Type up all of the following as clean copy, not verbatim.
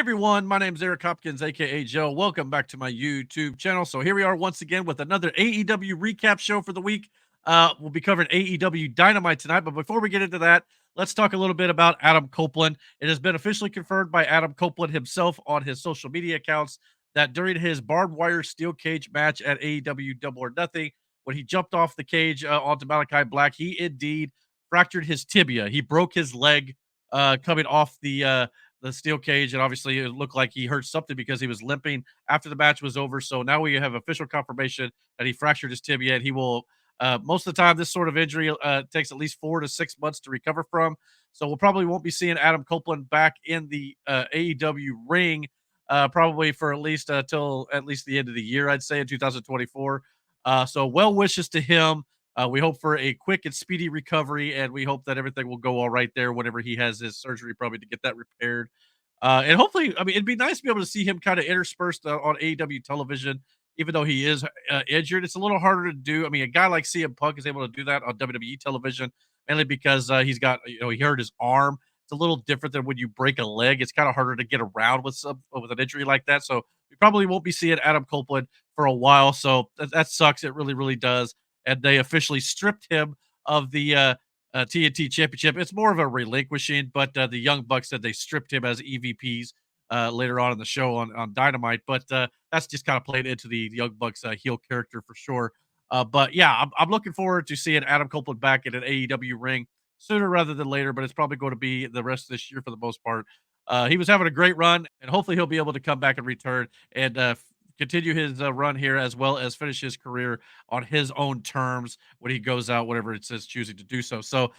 everyone, my name is Eric Hopkins, aka Joe. Welcome back to my YouTube channel. So here we are once again with another AEW recap show for the week. We'll be covering AEW Dynamite tonight, but before we get into that, let's talk a little bit about Adam Copeland. It has been officially confirmed by Adam Copeland himself on his social media accounts that during his barbed wire steel cage match at AEW Double or Nothing, when he jumped off the cage onto Malachi Black, he indeed fractured his tibia. He broke his leg coming off the steel cage, and obviously it looked like he hurt something because he was limping after the match was over. So now we have official confirmation that he fractured his tibia, and he will. Most of the time, this sort of injury takes at least 4 to 6 months to recover from. So we'll probably won't be seeing Adam Copeland back in the AEW ring, probably for at least till at least the end of the year, I'd say in 2024. So well wishes to him. We hope for a quick and speedy recovery, and we hope that everything will go all right there whenever he has his surgery, probably to get that repaired. And hopefully, I mean, it'd be nice to be able to see him kind of interspersed on AEW television, even though he is injured. It's a little harder to do. I mean, a guy like CM Punk is able to do that on WWE television, mainly because he's got, he hurt his arm. It's a little different than when you break a leg. It's kind of harder to get around with an injury like that. So we probably won't be seeing Adam Copeland for a while. So that sucks. It really, really does. And they officially stripped him of the TNT Championship. It's more of a relinquishing, but the Young Bucks said they stripped him as EVPs later on in the show on Dynamite. But that's just kind of played into the Young Bucks heel character for sure. But yeah, I'm looking forward to seeing Adam Copeland back in an AEW ring sooner rather than later, but it's probably going to be the rest of this year for the most part. He was having a great run, and hopefully he'll be able to come back and return and continue his run here, as well as finish his career on his own terms when he goes out, whatever it says choosing to do so. So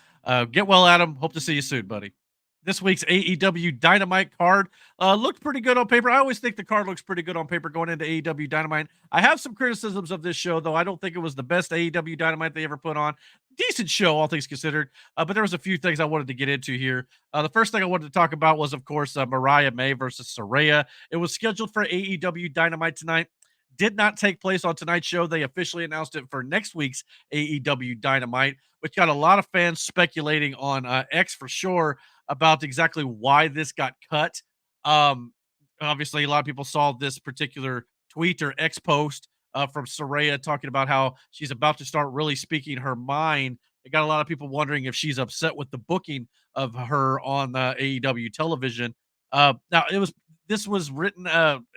get well, Adam. Hope to see you soon, buddy. This week's AEW Dynamite card looked pretty good on paper. I always think the card looks pretty good on paper going into AEW Dynamite. I have some criticisms of this show, though. I don't think it was the best AEW Dynamite they ever put on. Decent show, all things considered. But there was a few things I wanted to get into here. The first thing I wanted to talk about was, of course, Mariah May versus Saraya. It was scheduled for AEW Dynamite tonight. Did not take place on tonight's show. They officially announced it for next week's AEW Dynamite, which got a lot of fans speculating on X for sure about exactly why this got cut. Obviously, a lot of people saw this particular tweet or X post from Saraya talking about how she's about to start really speaking her mind. It got a lot of people wondering if she's upset with the booking of her on AEW television. Now, this was written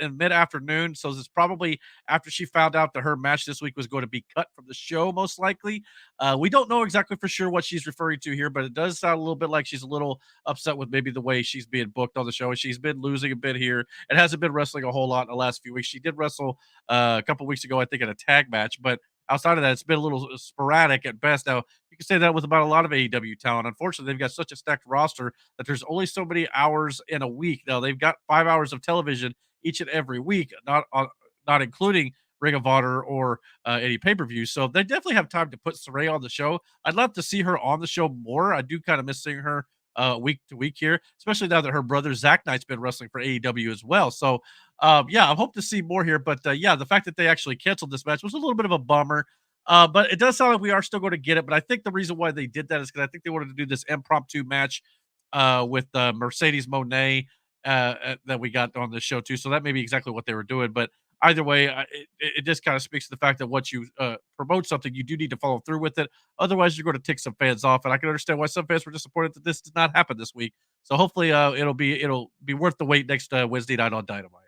in mid-afternoon, so this is probably after she found out that her match this week was going to be cut from the show, most likely. We don't know exactly for sure what she's referring to here, but it does sound a little bit like she's a little upset with maybe the way she's being booked on the show. And she's been losing a bit here. It hasn't been wrestling a whole lot in the last few weeks. She did wrestle a couple weeks ago, I think, in a tag match, but outside of that, it's been a little sporadic at best. Now, you can say that with about a lot of AEW talent. Unfortunately, they've got such a stacked roster that there's only so many hours in a week. Now, they've got 5 hours of television each and every week, not including Ring of Honor or any pay-per-views. So they definitely have time to put Saraya on the show. I'd love to see her on the show more. I do kind of miss seeing her week to week here, especially now that her brother Zach Knight's been wrestling for AEW as well. So yeah, I hope to see more here. But yeah, the fact that they actually canceled this match was a little bit of a bummer. But it does sound like we are still going to get it. But I think the reason why they did that is because I think they wanted to do this impromptu match with Mercedes Moné that we got on the show too. So that may be exactly what they were doing. But either way, it just kind of speaks to the fact that once you promote something, you do need to follow through with it. Otherwise, you're going to tick some fans off. And I can understand why some fans were disappointed that this did not happen this week. So hopefully it'll be worth the wait next Wednesday night on Dynamite.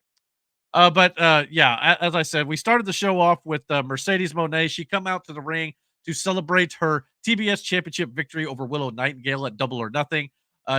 But yeah, as I said, we started the show off with Mercedes Moné. She come out to the ring to celebrate her TBS Championship victory over Willow Nightingale at Double or Nothing.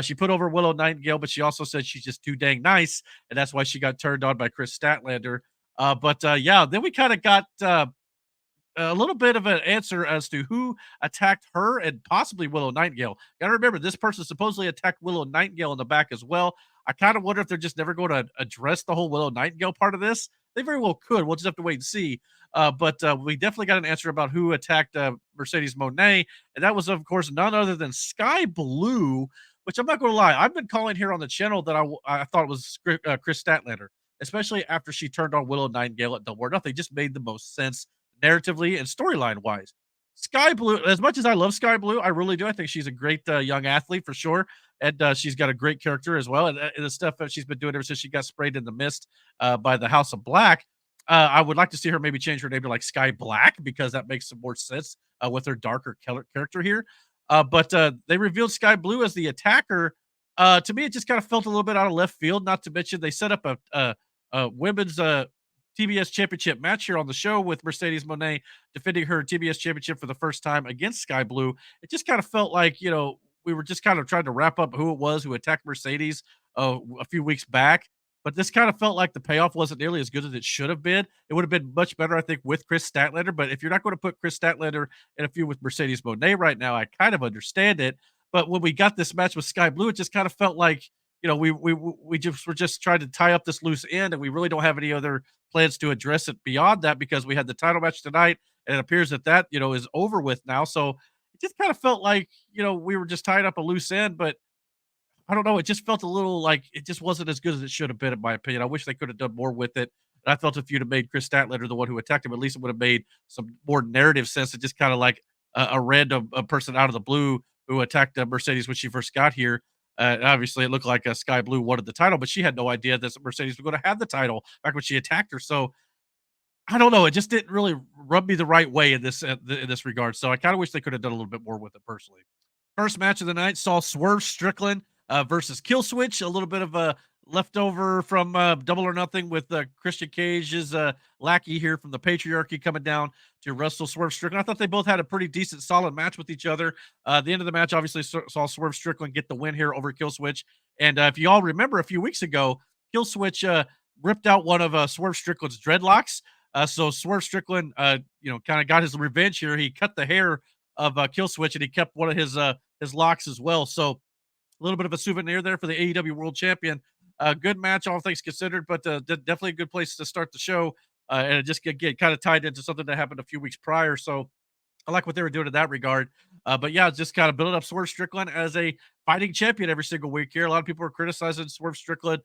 She put over Willow Nightingale, but she also said she's just too dang nice, and that's why she got turned on by Chris Statlander. But yeah, then we kind of got a little bit of an answer as to who attacked her and possibly Willow Nightingale. Gotta remember, this person supposedly attacked Willow Nightingale in the back as well. I kind of wonder if they're just never going to address the whole Willow Nightingale part of this. They very well could. We'll just have to wait and see. But we definitely got an answer about who attacked Mercedes Moné, and that was, of course, none other than Sky Blue, which I'm not going to lie, I've been calling here on the channel that I thought it was Chris Statlander, especially after she turned on Willow Nightingale at Double or Nothing. Just made the most sense narratively and storyline wise. Sky Blue, as much as I love Sky Blue, I really do. I think she's a great young athlete for sure. and she's got a great character as well. And the stuff that she's been doing ever since she got sprayed in the mist by the House of Black. I would like to see her maybe change her name to like Sky Black because that makes some more sense with her darker character here. But they revealed Sky Blue as the attacker. To me, it just kind of felt a little bit out of left field. Not to mention they set up a women's TBS championship match here on the show with Mercedes Moné defending her TBS championship for the first time against Sky Blue. It just kind of felt like, we were just kind of trying to wrap up who it was who attacked Mercedes a few weeks back. But this kind of felt like the payoff wasn't nearly as good as it should have been. It would have been much better, I think, with Chris Statlander. But if you're not going to put Chris Statlander in a feud with Mercedes Moné right now, I kind of understand it. But when we got this match with Sky Blue, it just kind of felt like, we just were just trying to tie up this loose end, and we really don't have any other plans to address it beyond that because we had the title match tonight, and it appears that is over with now. So it just kind of felt like, we were just tying up a loose end, but I don't know. It just felt a little like it just wasn't as good as it should have been, in my opinion. I wish they could have done more with it. And I felt if you'd have made Chris Statlander the one who attacked him, at least it would have made some more narrative sense. It just kind of like a random person out of the blue who attacked Mercedes when she first got here. Obviously, it looked like Sky Blue wanted the title, but she had no idea that Mercedes was going to have the title back when she attacked her. So I don't know. It just didn't really rub me the right way in this regard. So I kind of wish they could have done a little bit more with it personally. First match of the night saw Swerve Strickland versus Kill Switch. A little bit of a leftover from Double or Nothing with Christian Cage's lackey here from the Patriarchy coming down to wrestle Swerve Strickland. I thought they both had a pretty decent, solid match with each other. The end of the match obviously saw Swerve Strickland get the win here over Kill Switch. And if you all remember a few weeks ago, Kill Switch ripped out one of Swerve Strickland's dreadlocks. So Swerve Strickland, kind of got his revenge here. He cut the hair of Kill Switch, and he kept one of his locks as well. So a little bit of a souvenir there for the AEW World Champion. Good match, all things considered, but definitely a good place to start the show. And it just get kind of tied into something that happened a few weeks prior. So I like what they were doing in that regard. But yeah, just kind of building up Swerve Strickland as a fighting champion every single week here. A lot of people are criticizing Swerve Strickland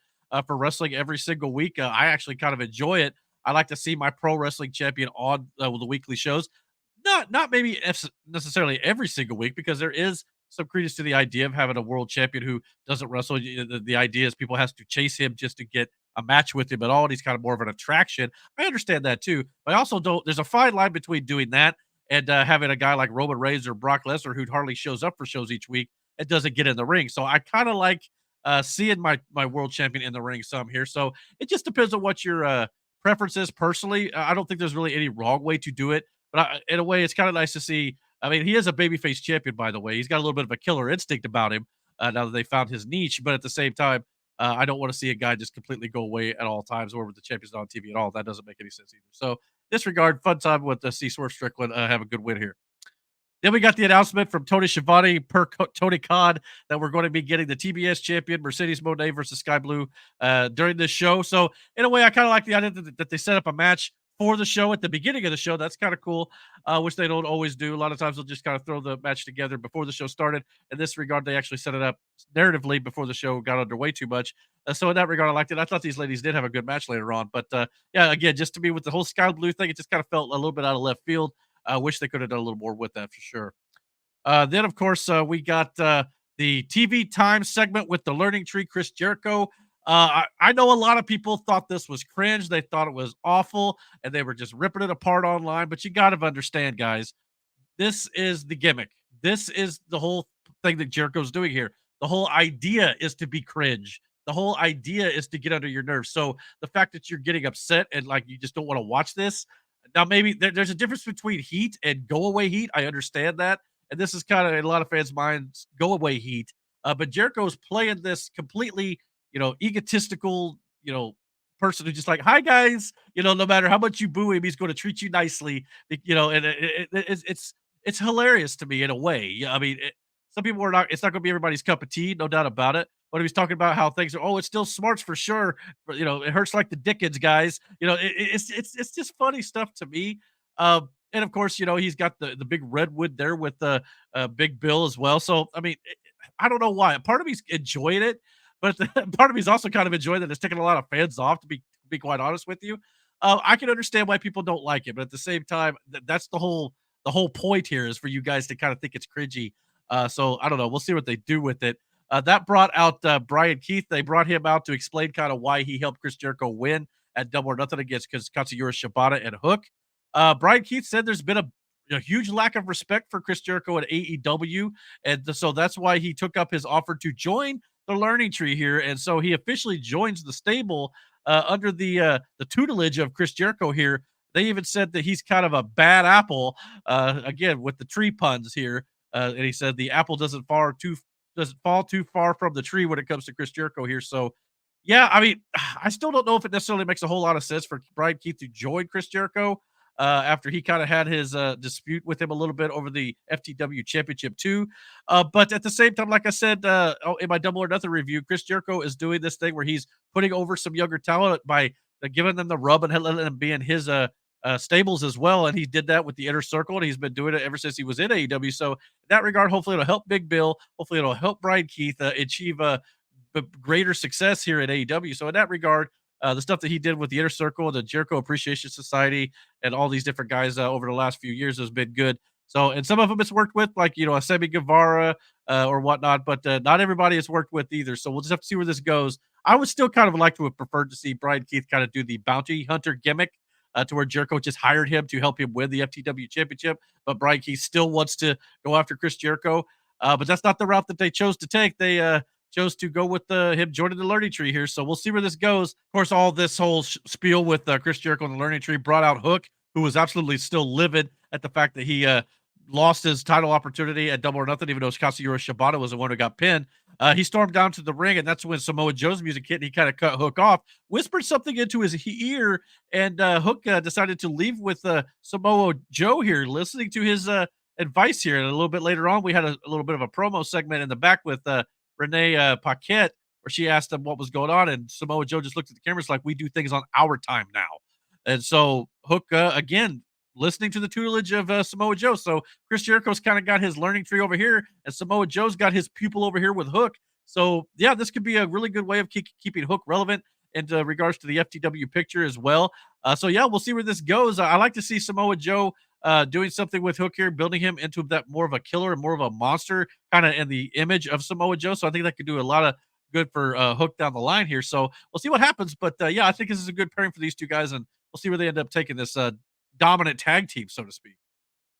for wrestling every single week. I actually kind of enjoy it. I like to see my pro wrestling champion on the weekly shows. Not maybe necessarily every single week, because there is some credence to the idea of having a world champion who doesn't wrestle. The idea is people has to chase him just to get a match with him at all, and he's kind of more of an attraction. I understand that too, but I also don't. There's a fine line between doing that and having a guy like Roman Reigns or Brock Lesnar who hardly shows up for shows each week and doesn't get in the ring. So I kind of like seeing my world champion in the ring some here. So it just depends on what your preferences personally. I don't think there's really any wrong way to do it, but in a way, it's kind of nice to see. I mean, he is a babyface champion, by the way. He's got a little bit of a killer instinct about him now that they found his niche. But at the same time, I don't want to see a guy just completely go away at all times or with the champion's not on TV at all. That doesn't make any sense either. So, disregard, fun time with C. Swerve Strickland. Have a good win here. Then we got the announcement from Tony Schiavone per Tony Khan that we're going to be getting the TBS champion Mercedes Moné versus Sky Blue during this show. So in a way, I kind of like the idea that they set up a match for the show at the beginning of the show. That's kind of cool, which they don't always do. A lot of times they'll just kind of throw the match together before the show started. In this regard, they actually set it up narratively before the show got underway too much. So in that regard, I liked it. I thought these ladies did have a good match later on. But yeah, again, just to me with the whole Sky Blue thing, it just kind of felt a little bit out of left field. I wish they could have done a little more with that for sure. Then, of course, we got the TV time segment with the Learning Tree, Chris Jericho. I know a lot of people thought this was cringe. They thought it was awful, and they were just ripping it apart online. But you got to understand, guys, this is the gimmick. This is the whole thing that Jericho's doing here. The whole idea is to be cringe. The whole idea is to get under your nerves. So the fact that you're getting upset and like you just don't want to watch this. Now, maybe there's a difference between heat and go away heat. I understand that. And this is kind of in a lot of fans' minds, go away heat. But Jericho's playing this completely, egotistical, person who's just like, hi guys, no matter how much you boo him, he's going to treat you nicely, and it's hilarious to me in a way. Yeah, I mean, some people it's not going to be everybody's cup of tea, no doubt about it. But he was talking about how things are, it still smarts for sure. But, it hurts like the Dickens guys. It's just funny stuff to me. And of course, he's got the big redwood there with the Big Bill as well. So, I mean, I don't know why. Part of me's enjoying it, but part of me's also kind of enjoying that it's taking a lot of fans off, to be quite honest with you. I can understand why people don't like it, but at the same time, that's the whole point here is for you guys to kind of think it's cringy. So I don't know. We'll see what they do with it. That brought out Brian Keith. They brought him out to explain kind of why he helped Chris Jericho win at Double or Nothing against Katsuyori Shibata and Hook. Brian Keith said there's been a huge lack of respect for Chris Jericho at AEW, and so that's why he took up his offer to join the Learning Tree here, and so he officially joins the stable under the tutelage of Chris Jericho here. They even said that he's kind of a bad apple, again with the tree puns here, and he said the apple doesn't fall too far from the tree when it comes to Chris Jericho here. So, yeah, I mean, I still don't know if it necessarily makes a whole lot of sense for Brian Keith to join Chris Jericho after he kind of had his dispute with him a little bit over the FTW Championship too. But at the same time, like I said in my Double or Nothing review, Chris Jericho is doing this thing where he's putting over some younger talent by giving them the rub and letting them be in his stables as well. And he did that with the Inner Circle, and he's been doing it ever since he was in AEW. So in that regard, hopefully it'll help Big Bill. Hopefully it'll help Brian Keith achieve greater success here at AEW. So in that regard, the stuff that he did with the Inner Circle, the Jericho Appreciation Society, and all these different guys over the last few years has been good. So, and some of them it's worked with, like, a Sammy Guevara or whatnot, but not everybody has worked with either. So we'll just have to see where this goes. I would still kind of like to have preferred to see Brian Keith kind of do the bounty hunter gimmick to where Jericho just hired him to help him win the FTW Championship, but Brian Keith still wants to go after Chris Jericho. But that's not the route that they chose to take. They chose to go with him joining the Learning Tree here. So we'll see where this goes. Of course, all this whole spiel with Chris Jericho and the Learning Tree brought out Hook, who was absolutely still livid at the fact that he lost his title opportunity at Double or Nothing, even though Katsuyori Shibata was the one who got pinned. He stormed down to the ring, and that's when Samoa Joe's music hit, and he kind of cut Hook off, whispered something into his ear, and Hook decided to leave with Samoa Joe here, listening to his advice here. And a little bit later on, we had a little bit of a promo segment in the back with Renee Paquette, where she asked him what was going on, and Samoa Joe just looked at the cameras like, we do things on our time now. And so Hook, again, listening to the tutelage of Samoa Joe. So Chris Jericho's kind of got his Learning Tree over here, and Samoa Joe's got his pupil over here with Hook. So, yeah, this could be a really good way of keeping Hook relevant in regards to the FTW picture as well. So, yeah, we'll see where this goes. I like to see Samoa Joe doing something with Hook here, building him into that more of a killer and more of a monster kind of in the image of Samoa Joe. So I think that could do a lot of good for Hook down the line here. So we'll see what happens. But yeah, I think this is a good pairing for these two guys, and we'll see where they end up taking this dominant tag team, so to speak.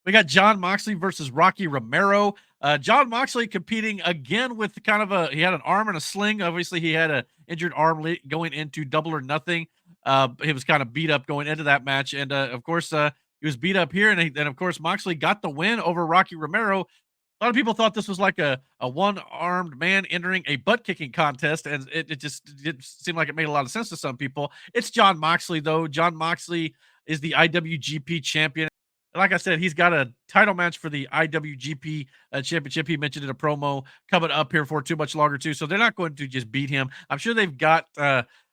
We got Jon Moxley versus Rocky Romero. Jon Moxley competing again with kind of he had an arm and a sling. Obviously, he had an injured arm going into Double or Nothing. He was kind of beat up going into that match. And of course, he was beat up here. And of course, Moxley got the win over Rocky Romero. A lot of people thought this was like a one-armed man entering a butt-kicking contest, and it just didn't seem like it made a lot of sense to some people. It's Jon Moxley, though. Jon Moxley is the IWGP champion. Like I said, he's got a title match for the IWGP championship. He mentioned in a promo coming up here for too much longer, too. So they're not going to just beat him. I'm sure they've got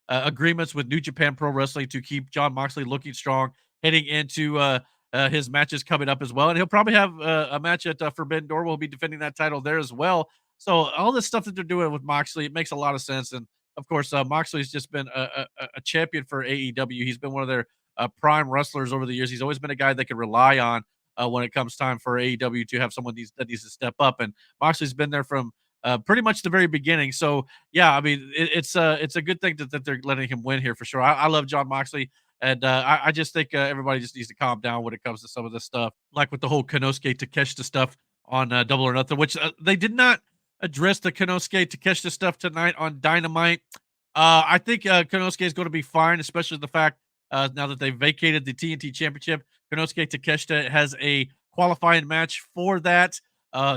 agreements with New Japan Pro Wrestling to keep Jon Moxley looking strong heading into his matches coming up as well. And he'll probably have a match at Forbidden Door. We'll be defending that title there as well. So all this stuff that they're doing with Moxley, it makes a lot of sense. And of course, Moxley's just been a champion for AEW. He's been one of their prime wrestlers over the years. He's always been a guy they can rely on when it comes time for AEW to have someone that needs to step up. And Moxley's been there from pretty much the very beginning. So yeah, I mean, it's a good thing that they're letting him win here for sure. I love Jon Moxley. And I just think everybody just needs to calm down when it comes to some of this stuff, like with the whole Konosuke Takeshita stuff on Double or Nothing, which they did not address the Konosuke Takeshita stuff tonight on Dynamite. I think Konosuke is going to be fine, especially the fact now that they've vacated the TNT Championship. Konosuke Takeshita has a qualifying match for that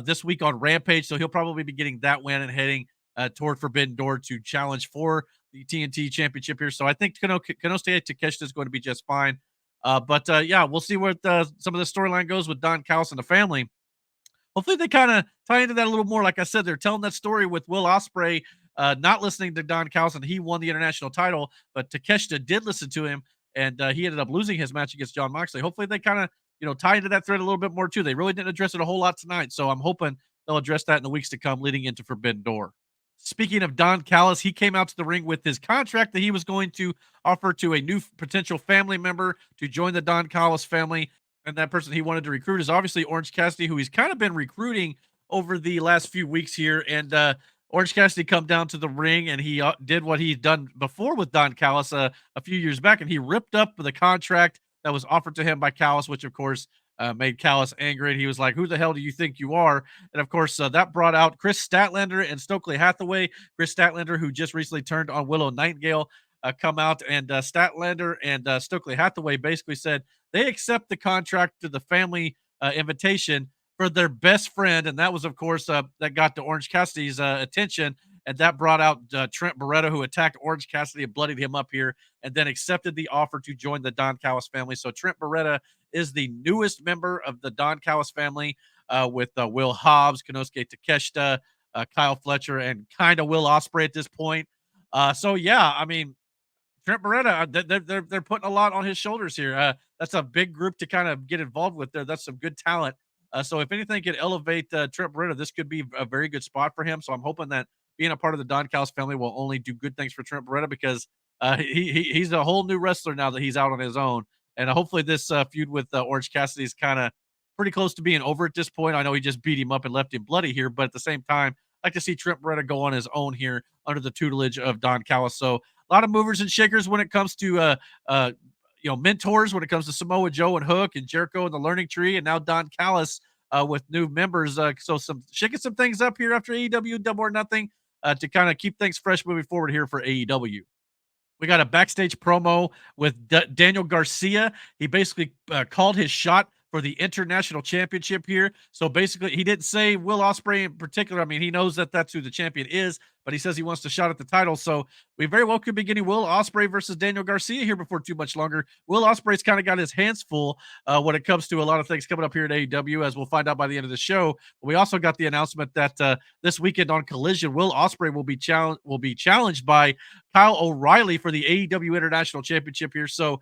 this week on Rampage, so he'll probably be getting that win and heading toward Forbidden Door to challenge for the TNT Championship here. So I think Konosuke Takeshita is going to be just fine. But yeah, we'll see where some of the storyline goes with Don Callis and the family. Hopefully they kind of tie into that a little more. Like I said, they're telling that story with Will Ospreay not listening to Don Callis, and he won the international title, but Takeshita did listen to him, and he ended up losing his match against Jon Moxley. Hopefully they kind of tie into that thread a little bit more too. They really didn't address it a whole lot tonight, so I'm hoping they'll address that in the weeks to come leading into Forbidden Door. Speaking of Don Callis, he came out to the ring with his contract that he was going to offer to a new potential family member to join the Don Callis family. And that person he wanted to recruit is obviously Orange Cassidy, who he's kind of been recruiting over the last few weeks here. And Orange Cassidy come down to the ring, and he did what he'd done before with Don Callis a few years back, and he ripped up the contract that was offered to him by Callis, which of course made Callis angry. And he was like, "Who the hell do you think you are?" And of course, that brought out Chris Statlander and Stokely Hathaway. Chris Statlander, who just recently turned on Willow Nightingale, come out, and Statlander and Stokely Hathaway basically said they accept the contract to the family invitation for their best friend, and that was, of course, that got to Orange Cassidy's attention, and that brought out Trent Beretta, who attacked Orange Cassidy and bloodied him up here, and then accepted the offer to join the Don Callis family. So Trent Beretta is the newest member of the Don Callis family, with Will Hobbs, Konosuke Takeshita, Kyle Fletcher, and kind of Will Ospreay at this point. So yeah, I mean, Trent Beretta, they're putting a lot on his shoulders here. That's a big group to kind of get involved with there. That's some good talent. So if anything could elevate Trent Beretta, this could be a very good spot for him. So I'm hoping that being a part of the Don Callis family will only do good things for Trent Beretta, because he's a whole new wrestler now that he's out on his own. And hopefully this feud with Orange Cassidy is kind of pretty close to being over at this point. I know he just beat him up and left him bloody here, but at the same time, I like to see Trent Beretta go on his own here under the tutelage of Don Callis. So a lot of movers and shakers when it comes to mentors, when it comes to Samoa Joe and Hook and Jericho and the Learning Tree, and now Don Callis with new members. So some shaking some things up here after AEW Double or Nothing to kind of keep things fresh moving forward here for AEW. We got a backstage promo with Daniel Garcia. He basically called his shot for the international championship here. So basically, he didn't say Will Ospreay in particular. I mean, he knows that that's who the champion is, but he says he wants to shot at the title. So we very well could be getting Will Ospreay versus Daniel Garcia here before too much longer. Will Ospreay's kind of got his hands full when it comes to a lot of things coming up here at AEW, as we'll find out by the end of the show. But we also got the announcement that this weekend on Collision, Will Ospreay will be challenged by Kyle O'Reilly for the AEW International Championship here. So,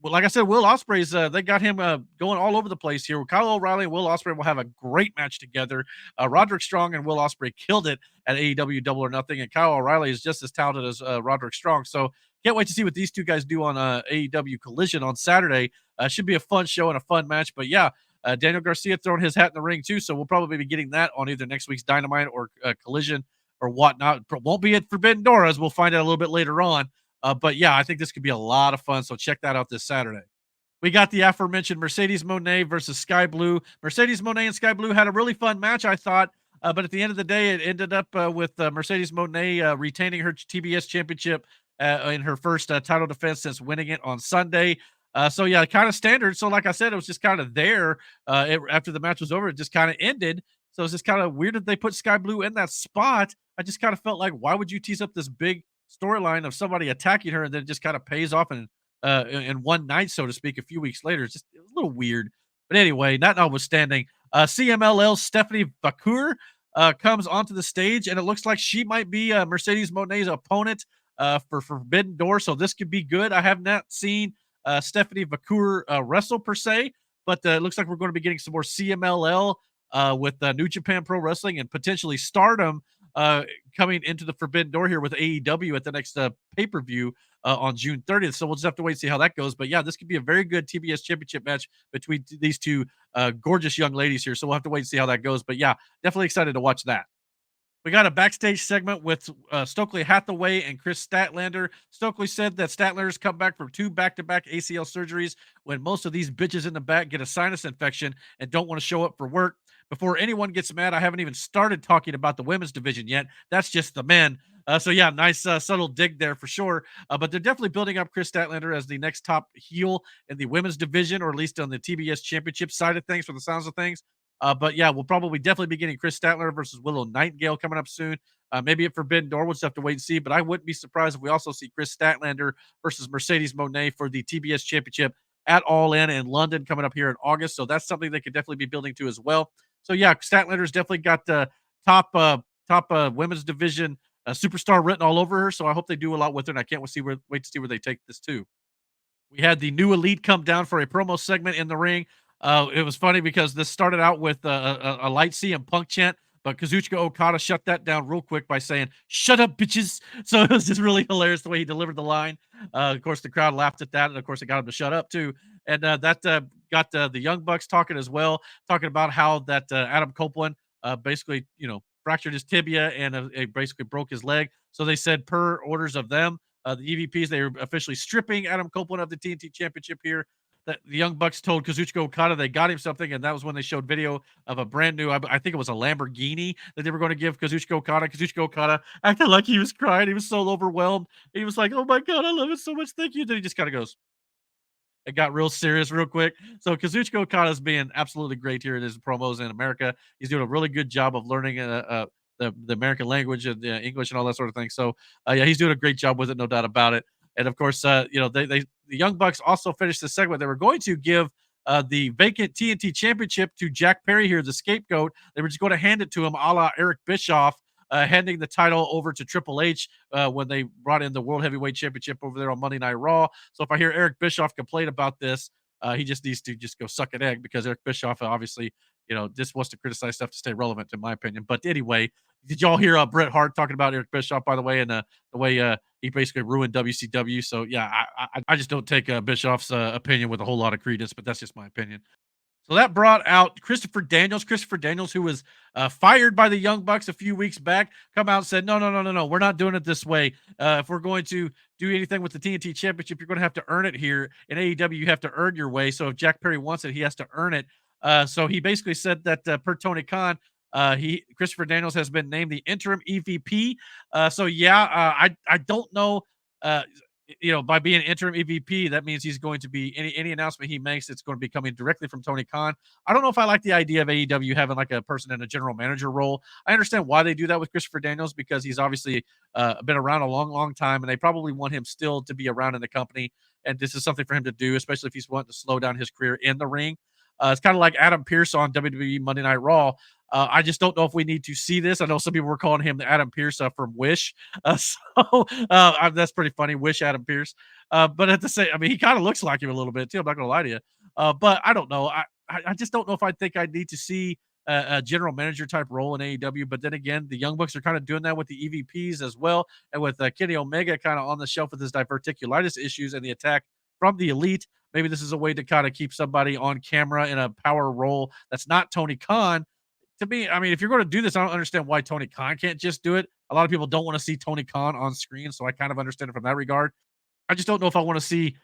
well, like I said, Will Ospreay's they got him going all over the place here. Kyle O'Reilly and Will Ospreay will have a great match together. Roderick Strong and Will Ospreay killed it at AEW Double or Nothing, and Kyle O'Reilly is just as talented as Roderick Strong. So can't wait to see what these two guys do on AEW Collision on Saturday. Should be a fun show and a fun match. But yeah, Daniel Garcia throwing his hat in the ring too, so we'll probably be getting that on either next week's Dynamite or Collision or whatnot. Won't be at Forbidden Door, as we'll find out a little bit later on. But yeah, I think this could be a lot of fun. So check that out this Saturday. We got the aforementioned Mercedes Moné versus Sky Blue. Mercedes Moné and Sky Blue had a really fun match, I thought. But at the end of the day, it ended up with Mercedes Moné retaining her TBS championship in her first title defense since winning it on Sunday. So yeah, kind of standard. So like I said, it was just kind of there after the match was over. It just kind of ended. So it's just kind of weird that they put Sky Blue in that spot. I just kind of felt like, why would you tease up this big storyline of somebody attacking her and then it just kind of pays off in one night, so to speak, a few weeks later? It was a little weird. But anyway, that notwithstanding, CMLL's Stephanie Vacour comes onto the stage, and it looks like she might be Mercedes Moné's opponent for Forbidden Door. So this could be good. I have not seen Stephanie Vacour wrestle per se, but it looks like we're going to be getting some more CMLL with New Japan Pro Wrestling and potentially Stardom coming into the Forbidden Door here with AEW at the next pay-per-view on June 30th. So we'll just have to wait and see how that goes. But yeah, this could be a very good TBS championship match between these two gorgeous young ladies here. So we'll have to wait and see how that goes. But yeah, definitely excited to watch that. We got a backstage segment with Stokely Hathaway and Chris Statlander. Stokely said that Statlander's come back from 2 back-to-back ACL surgeries when most of these bitches in the back get a sinus infection and don't want to show up for work. Before anyone gets mad, I haven't even started talking about the women's division yet. That's just the men. So yeah, nice subtle dig there for sure. But they're definitely building up Chris Statlander as the next top heel in the women's division, or at least on the TBS championship side of things, for the sounds of things. But yeah, we'll probably definitely be getting Chris Statlander versus Willow Nightingale coming up soon. Maybe at Forbidden Door, we'll just have to wait and see. But I wouldn't be surprised if we also see Chris Statlander versus Mercedes Moné for the TBS championship at All In London coming up here in August. So that's something they could definitely be building to as well. So yeah, Statlander's definitely got the top women's division superstar written all over her. So I hope they do a lot with her, and I can't wait to see where they take this too. We had the new Elite come down for a promo segment in the ring. It was funny because this started out with a light CM Punk chant, but Kazuchika Okada shut that down real quick by saying, "Shut up, bitches." So it was just really hilarious the way he delivered the line. Of course, the crowd laughed at that, and of course, it got him to shut up too. And that got the Young Bucks talking as well, talking about how that Adam Copeland basically, fractured his tibia and basically broke his leg. So they said, per orders of them, the EVPs, they were officially stripping Adam Copeland of the TNT Championship here. That the Young Bucks told Kazuchika Okada they got him something, and that was when they showed video of a brand new, I think it was a Lamborghini that they were going to give Kazuchika Okada. Kazuchika Okada acted like he was crying. He was so overwhelmed. He was like, "Oh my god, I love it so much. Thank you." Then he just kind of goes, it got real serious real quick. So Kazuchika Okada is being absolutely great here in his promos in America. He's doing a really good job of learning the American language and English and all that sort of thing. So yeah, he's doing a great job with it, no doubt about it. And of course, the Young Bucks also finished the segment. They were going to give the vacant TNT Championship to Jack Perry here, the scapegoat. They were just going to hand it to him, a la Eric Bischoff, handing the title over to Triple H when they brought in the World Heavyweight Championship over there on Monday Night Raw. So if I hear Eric Bischoff complain about this, he just needs to just go suck an egg, because Eric Bischoff obviously, just wants to criticize stuff to stay relevant, in my opinion. But anyway, did y'all hear Bret Hart talking about Eric Bischoff, by the way, and the way he basically ruined WCW? So yeah, I just don't take Bischoff's opinion with a whole lot of credence, but that's just my opinion. So that brought out Christopher Daniels. Christopher Daniels, who was fired by the Young Bucks a few weeks back, come out and said, no, no, no, no, no, we're not doing it this way. If we're going to do anything with the TNT Championship, you're going to have to earn it here. In AEW, you have to earn your way. So if Jack Perry wants it, he has to earn it. So he basically said that per Tony Khan, Christopher Daniels has been named the interim EVP. So yeah, I don't know. By being interim EVP, that means he's going to be any announcement he makes, it's going to be coming directly from Tony Khan. I don't know if I like the idea of AEW having like a person in a general manager role. I understand why they do that with Christopher Daniels, because he's obviously been around a long, long time, and they probably want him still to be around in the company. And this is something for him to do, especially if he's wanting to slow down his career in the ring. It's kind of like Adam Pearce on WWE Monday Night Raw. I just don't know if we need to see this. I know some people were calling him the Adam Pearce from Wish. That's pretty funny. Wish Adam Pearce. But at the same, I mean, he kind of looks like him a little bit too. I'm not going to lie to you. But I don't know. I just don't know if I think I need to see a general manager type role in AEW. But then again, the Young Bucks are kind of doing that with the EVPs as well. And with Kenny Omega kind of on the shelf with his diverticulitis issues and the attack from the Elite. Maybe this is a way to kind of keep somebody on camera in a power role that's not Tony Khan. To me, I mean, if you're going to do this, I don't understand why Tony Khan can't just do it. A lot of people don't want to see Tony Khan on screen, so I kind of understand it from that regard. I just don't know if I want to see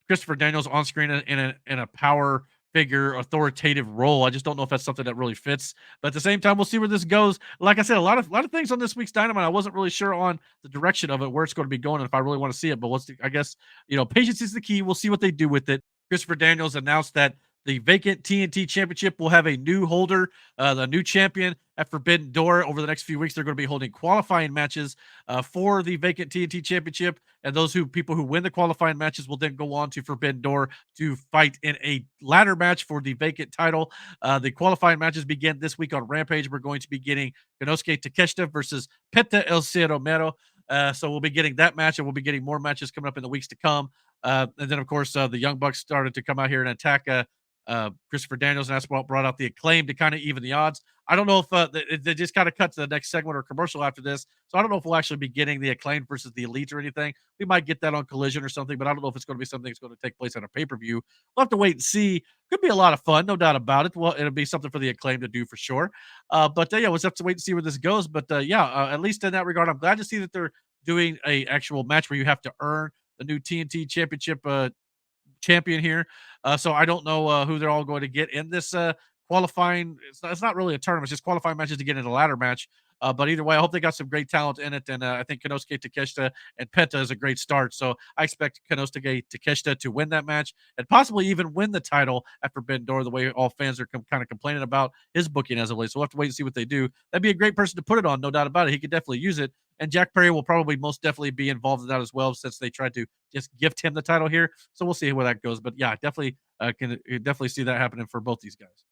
Christopher Daniels on screen in a power figure, authoritative role. I just don't know if that's something that really fits. But at the same time, we'll see where this goes. Like I said, a lot of things on this week's Dynamite, I wasn't really sure on the direction of it, where it's going to be going, and if I really want to see it. But I guess patience is the key. We'll see what they do with it. Christopher Daniels announced that the vacant TNT Championship will have a new holder, the new champion at Forbidden Door. Over the next few weeks, they're going to be holding qualifying matches for the vacant TNT Championship, and people who win the qualifying matches will then go on to Forbidden Door to fight in a ladder match for the vacant title. The qualifying matches begin this week on Rampage. We're going to be getting Konosuke Takeshita versus Penta El Cien Romero. So we'll be getting that match, and we'll be getting more matches coming up in the weeks to come. And then, of course, the Young Bucks started to come out here and attack Christopher Daniels, and that's what brought out the Acclaim to kind of even the odds. I don't know if they just kind of cut to the next segment or commercial after this, so I don't know if we'll actually be getting the Acclaim versus the Elite or anything. We might get that on Collision or something, but I don't know if it's going to be something that's going to take place on a pay-per-view. We'll have to wait and see. Could be a lot of fun, no doubt about it. Well, it'll be something for the Acclaim to do for sure. But yeah, we'll have to wait and see where this goes. But at least in that regard, I'm glad to see that they're doing a actual match where you have to earn the new TNT Championship champion here. So I don't know who they're all going to get in this qualifying. It's not really a tournament. It's just qualifying matches to get in a ladder match. But either way, I hope they got some great talent in it. And I think Konosuke Takeshita and Penta is a great start. So I expect Konosuke Takeshita to win that match and possibly even win the title at Forbidden Door, the way all fans are kind of complaining about his booking as of late. So we'll have to wait and see what they do. That'd be a great person to put it on, no doubt about it. He could definitely use it. And Jack Perry will probably most definitely be involved in that as well, since they tried to just gift him the title here. So we'll see where that goes. But yeah, definitely can definitely see that happening for both these guys.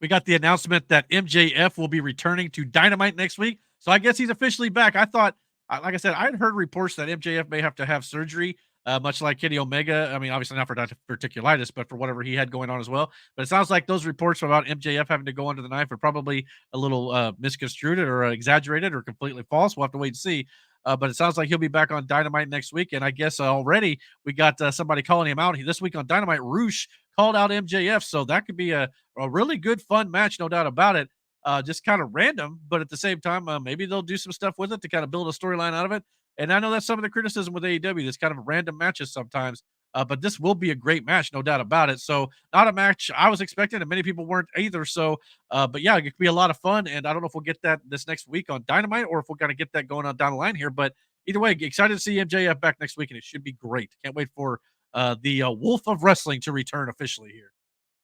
We got the announcement that MJF will be returning to Dynamite next week. So I guess he's officially back. I thought, like I said, I had heard reports that MJF may have to have surgery, much like Kenny Omega. I mean, obviously not for diverticulitis, but for whatever he had going on as well. But it sounds like those reports about MJF having to go under the knife are probably a little misconstrued or exaggerated or completely false. We'll have to wait and see. But it sounds like he'll be back on Dynamite next week. And I guess already we got somebody calling him out. This week on Dynamite, Roosh called out MJF. So that could be a really good, fun match, no doubt about it. just kind of random, but at the same time, maybe they'll do some stuff with it to kind of build a storyline out of it. And I know that's some of the criticism with AEW, this kind of random matches sometimes. But this will be a great match, no doubt about it. So, not a match I was expecting, and many people weren't either. So, but yeah, it could be a lot of fun. And I don't know if we'll get that this next week on Dynamite or if we're going to get that going on down the line here. But either way, excited to see MJF back next week, and it should be great. Can't wait for the Wolf of Wrestling to return officially here.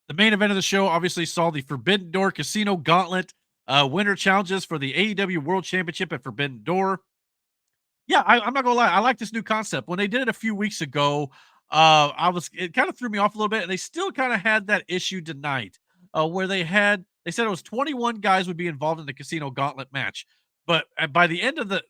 The main event of the show obviously saw the Forbidden Door Casino Gauntlet winner challenges for the AEW World Championship at Forbidden Door. Yeah, I'm not gonna lie. I like this new concept. When they did it a few weeks ago, it kind of threw me off a little bit, and they still kind of had that issue tonight, where they said it was 21 guys would be involved in the casino gauntlet match, but by the end of the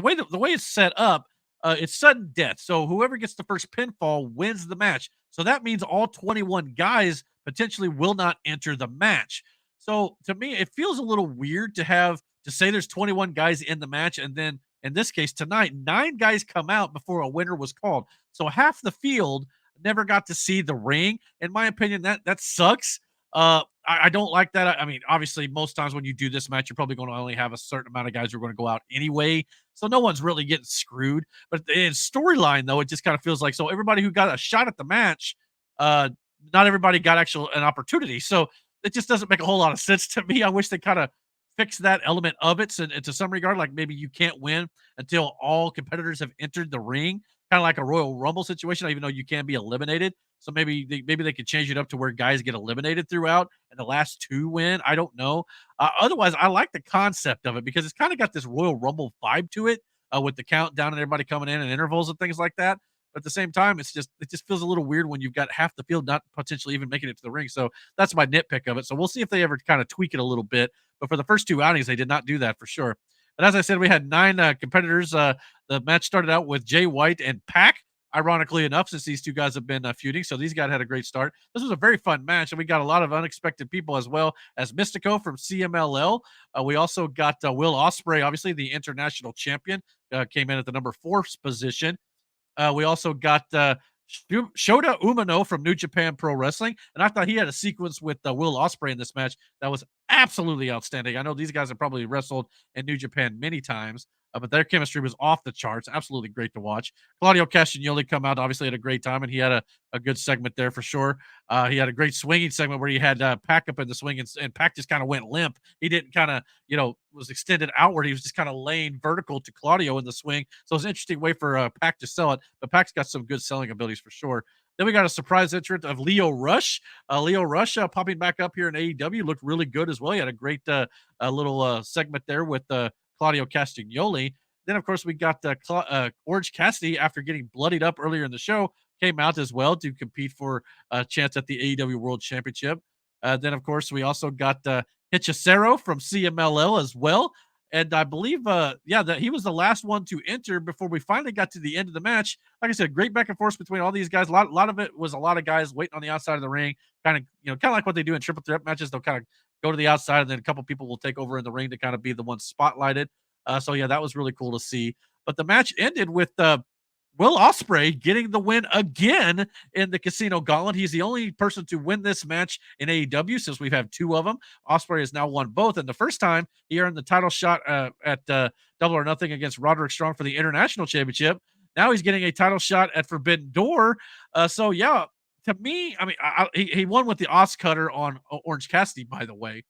way it's set up, it's sudden death. So whoever gets the first pinfall wins the match. So that means all 21 guys potentially will not enter the match. So to me, it feels a little weird to say there's 21 guys in the match, and then in this case tonight, 9 guys come out before a winner was called. So half the field never got to see the ring. In my opinion, that sucks. I don't like that. I mean, obviously, most times when you do this match, you're probably going to only have a certain amount of guys who are going to go out anyway. So no one's really getting screwed. But in storyline, though, it just kind of feels like so everybody who got a shot at the match, uh, not everybody got an opportunity. So it just doesn't make a whole lot of sense to me. I wish they kind of fix that element of it. So, and to some regard, like maybe you can't win until all competitors have entered the ring, kind of like a Royal Rumble situation, even though you can be eliminated. So maybe they could change it up to where guys get eliminated throughout and the last 2 win. I don't know. Otherwise, I like the concept of it because it's kind of got this Royal Rumble vibe to it with the countdown and everybody coming in and intervals and things like that. But at the same time, it just feels a little weird when you've got half the field not potentially even making it to the ring. So that's my nitpick of it. So we'll see if they ever kind of tweak it a little bit. But for the first 2 outings, they did not do that for sure. But as I said, we had 9 competitors. The match started out with Jay White and Pac. Ironically enough, since these 2 guys have been feuding, so these guys had a great start. This was a very fun match, and we got a lot of unexpected people as well as Mystico from CMLL. We also got Will Ospreay, obviously the international champion, came in at the number 4 position. We also got Shota Umino from New Japan Pro Wrestling, and I thought he had a sequence with Will Ospreay in this match that was absolutely outstanding. I know these guys have probably wrestled in New Japan many times, but their chemistry was off the charts. Absolutely great to watch. Claudio Castagnoli come out, obviously had a great time, and he had a good segment there for sure. He had a great swinging segment where he had Pac up in the swing, and Pac just kind of went limp. He didn't kind of, was extended outward. He was just kind of laying vertical to Claudio in the swing. So it was an interesting way for Pac to sell it, but Pac's got some good selling abilities for sure. Then we got a surprise entrant of Leo Rush. Leo Rush popping back up here in AEW looked really good as well. He had a great little segment there with Claudio Castagnoli. Then, of course, we got Orange Cassidy, after getting bloodied up earlier in the show, came out as well to compete for a chance at the AEW World Championship. Then, of course, we also got Hechicero from CMLL as well. And I believe, that he was the last one to enter before we finally got to the end of the match. Like I said, great back and forth between all these guys. A lot of it was a lot of guys waiting on the outside of the ring, kind of like what they do in triple threat matches. They'll kind of go to the outside, and then a couple people will take over in the ring to kind of be the ones spotlighted. So yeah, that was really cool to see. But the match ended with Will Ospreay getting the win again in the Casino Gauntlet. He's the only person to win this match in AEW since we've had 2 of them. Ospreay has now won both, and the first time he earned the title shot at Double or Nothing against Roderick Strong for the International Championship. Now he's getting a title shot at Forbidden Door. So yeah, to me, I mean, he won with the Os Cutter on Orange Cassidy, by the way.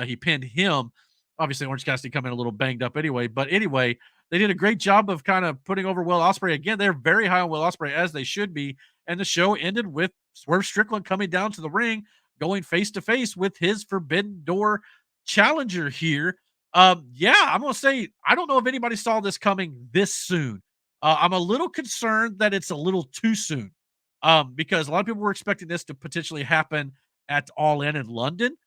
He pinned him. Obviously, Orange Cassidy coming a little banged up anyway. But anyway, they did a great job of kind of putting over Will Ospreay. Again, they're very high on Will Ospreay, as they should be. And the show ended with Swerve Strickland coming down to the ring, going face-to-face with his Forbidden Door challenger here. Yeah, I'm going to say, I don't know if anybody saw this coming this soon. I'm a little concerned that it's a little too soon because a lot of people were expecting this to potentially happen at All In London.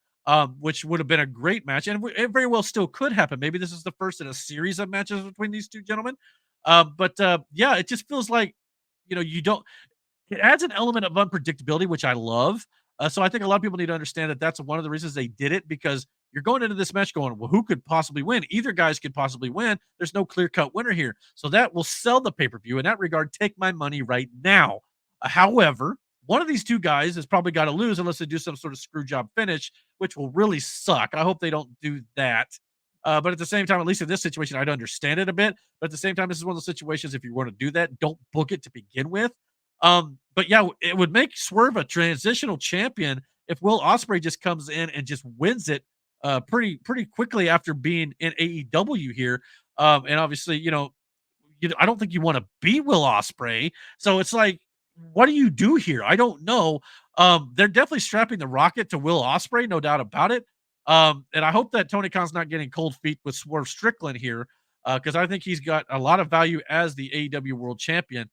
Which would have been a great match, and it very well still could happen. Maybe this is the first in a series of matches between these 2 gentlemen. But yeah, it just feels like, it adds an element of unpredictability, which I love. So I think a lot of people need to understand that that's one of the reasons they did it, because you're going into this match going, well, who could possibly win? Either guys could possibly win. There's no clear-cut winner here. So that will sell the pay-per-view. In that regard, take my money right now. However, one of these two guys has probably got to lose unless they do some sort of screw job finish, which will really suck. I hope they don't do that. But at the same time, at least in this situation, I'd understand it a bit. But at the same time, this is one of those situations. If you want to do that, don't book it to begin with. But yeah, it would make Swerve a transitional champion if Will Ospreay just comes in and just wins it pretty quickly after being in AEW here. And obviously, I don't think you want to beat Will Ospreay. So it's like, what do you do here? I don't know. They're definitely strapping the rocket to Will Ospreay, no doubt about it. And I hope that Tony Khan's not getting cold feet with Swerve Strickland here, because I think he's got a lot of value as the AEW World Champion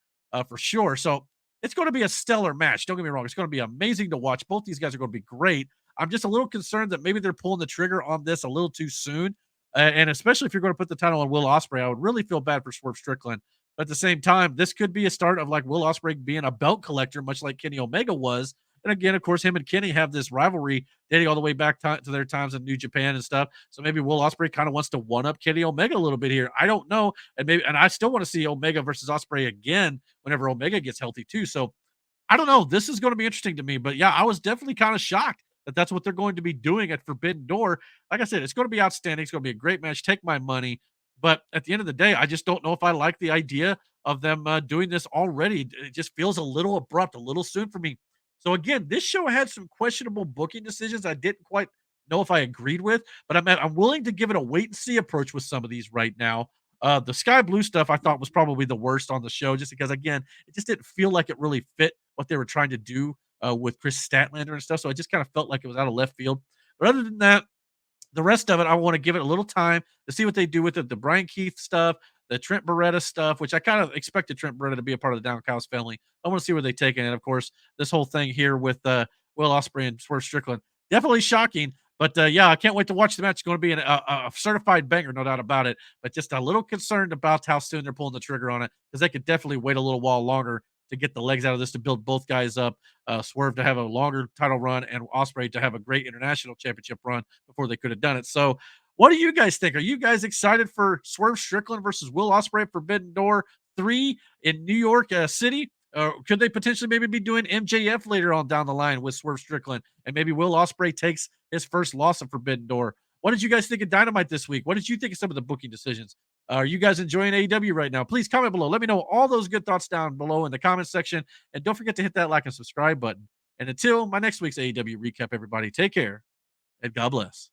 for sure. So it's going to be a stellar match. Don't get me wrong; it's going to be amazing to watch. Both these guys are going to be great. I'm just a little concerned that maybe they're pulling the trigger on this a little too soon. And especially if you're going to put the title on Will Ospreay, I would really feel bad for Swerve Strickland. But at the same time, this could be a start of like Will Ospreay being a belt collector, much like Kenny Omega was. And again, of course, him and Kenny have this rivalry dating all the way back to their times in New Japan and stuff. So maybe Will Ospreay kind of wants to one up Kenny Omega a little bit here. I don't know, and I still want to see Omega versus Ospreay again whenever Omega gets healthy too. So I don't know. This is going to be interesting to me, but yeah, I was definitely kind of shocked that that's what they're going to be doing at Forbidden Door. Like I said, it's going to be outstanding. It's going to be a great match. Take my money. But at the end of the day, I just don't know if I like the idea of them doing this already. It just feels a little abrupt, a little soon for me. So again, this show had some questionable booking decisions I didn't quite know if I agreed with, but I'm willing to give it a wait and see approach with some of these right now. The sky blue stuff I thought was probably the worst on the show, just because again, it just didn't feel like it really fit what they were trying to do with Chris Statlander and stuff. So I just kind of felt like it was out of left field. But other than that, the rest of it, I want to give it a little time to see what they do with it. The Brian Keith stuff, the Trent Beretta stuff, which I kind of expected Trent Beretta to be a part of the Downcast family. I want to see where they take it. And of course, this whole thing here with Will Ospreay and Swerve Strickland, definitely shocking. But yeah, I can't wait to watch the match. It's going to be a certified banger, no doubt about it. But just a little concerned about how soon they're pulling the trigger on it, because they could definitely wait a little while longer to get the legs out of this, to build both guys up. Swerve to have a longer title run, and Ospreay to have a great international championship run before they could have done it. So, what do you guys think? Are you guys excited for Swerve Strickland versus Will Ospreay at Forbidden Door 3 in New York City? Could they potentially maybe be doing MJF later on down the line with Swerve Strickland, and maybe Will Ospreay takes his first loss of Forbidden Door? What did you guys think of Dynamite this week? What did you think of some of the booking decisions? Are you guys enjoying AEW right now? Please comment below. Let me know all those good thoughts down below in the comment section. And don't forget to hit that like and subscribe button. And until my next week's AEW recap, everybody, take care and God bless.